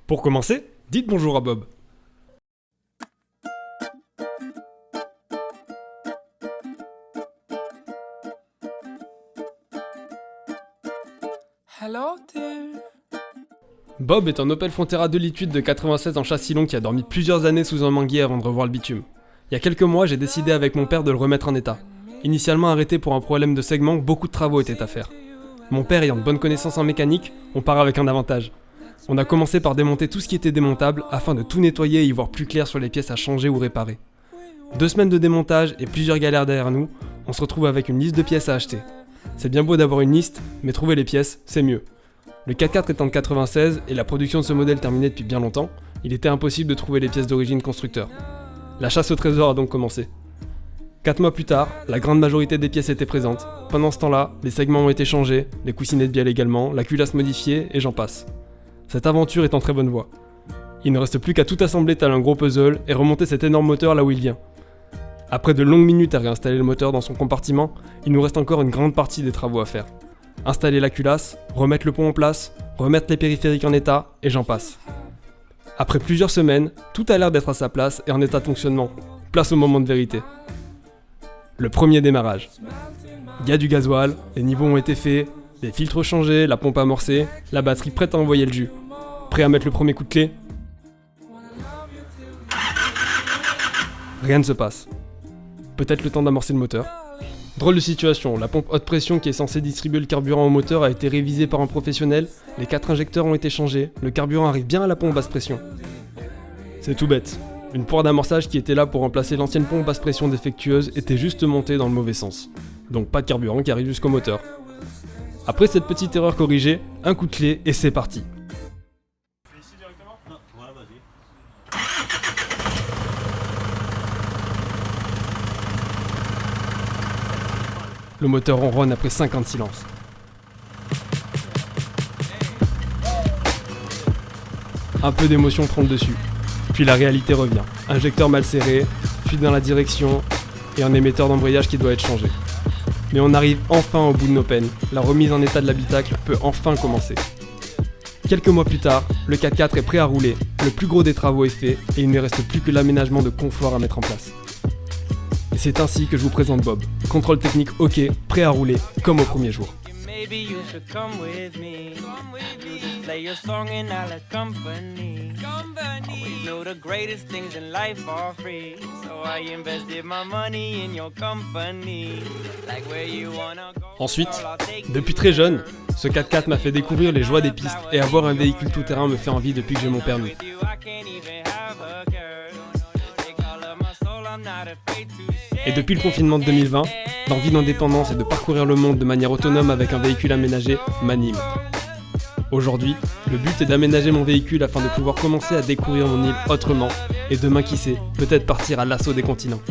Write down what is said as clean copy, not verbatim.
Pour commencer, dites bonjour à Bob. Hello dear. Bob est un Opel Frontera 2 litres 8 de 96 en châssis long qui a dormi plusieurs années sous un manguier avant de revoir le bitume. Il y a quelques mois, j'ai décidé avec mon père de le remettre en état. Initialement arrêté pour un problème de segment, beaucoup de travaux étaient à faire. Mon père ayant de bonnes connaissances en mécanique, on part avec un avantage. On a commencé par démonter tout ce qui était démontable afin de tout nettoyer et y voir plus clair sur les pièces à changer ou réparer. 2 semaines de démontage et plusieurs galères derrière nous, on se retrouve avec une liste de pièces à acheter. C'est bien beau d'avoir une liste, mais trouver les pièces, c'est mieux. Le 4x4 étant de 96 et la production de ce modèle terminée depuis bien longtemps, il était impossible de trouver les pièces d'origine constructeur. La chasse au trésor a donc commencé. 4 mois plus tard, la grande majorité des pièces étaient présentes. Pendant ce temps-là, les segments ont été changés, les coussinets de bielle également, la culasse modifiée et j'en passe. Cette aventure est en très bonne voie. Il ne reste plus qu'à tout assembler tel un gros puzzle et remonter cet énorme moteur là où il vient. Après de longues minutes à réinstaller le moteur dans son compartiment, il nous reste encore une grande partie des travaux à faire. Installer la culasse, remettre le pont en place, remettre les périphériques en état, et j'en passe. Après plusieurs semaines, tout a l'air d'être à sa place et en état de fonctionnement. Place au moment de vérité. Le premier démarrage. Il y a du gasoil, les niveaux ont été faits, les filtres changés, la pompe amorcée, la batterie prête à envoyer le jus. Prêt à mettre le premier coup de clé ? Rien ne se passe. Peut-être le temps d'amorcer le moteur. Drôle de situation, la pompe haute pression qui est censée distribuer le carburant au moteur a été révisée par un professionnel, les 4 injecteurs ont été changés, le carburant arrive bien à la pompe basse pression. C'est tout bête. Une poire d'amorçage qui était là pour remplacer l'ancienne pompe basse pression défectueuse était juste montée dans le mauvais sens. Donc pas de carburant qui arrive jusqu'au moteur. Après cette petite erreur corrigée, un coup de clé et c'est parti. Le moteur ronronne après 5 ans de silence. Un peu d'émotion prend le dessus. Puis la réalité revient. Injecteur mal serré, fuite dans la direction et un émetteur d'embrayage qui doit être changé. Mais on arrive enfin au bout de nos peines. La remise en état de l'habitacle peut enfin commencer. Quelques mois plus tard, le 4x4 est prêt à rouler, le plus gros des travaux est fait et il ne reste plus que l'aménagement de confort à mettre en place. Et c'est ainsi que je vous présente Bob. Contrôle technique ok, prêt à rouler, comme au premier jour. Maybe you should come with me. You just play your song and I'll accompany. Always know the greatest things in life are free. So I invested my money in your company. Like where you wanna go. Ensuite, depuis très jeune, ce 4x4 m'a fait découvrir les joies des pistes et avoir un véhicule tout-terrain me fait envie depuis que j'ai mon permis. Et depuis le confinement de 2020, l'envie d'indépendance et de parcourir le monde de manière autonome avec un véhicule aménagé m'anime. Aujourd'hui, le but est d'aménager mon véhicule afin de pouvoir commencer à découvrir mon île autrement et demain qui sait, peut-être partir à l'assaut des continents.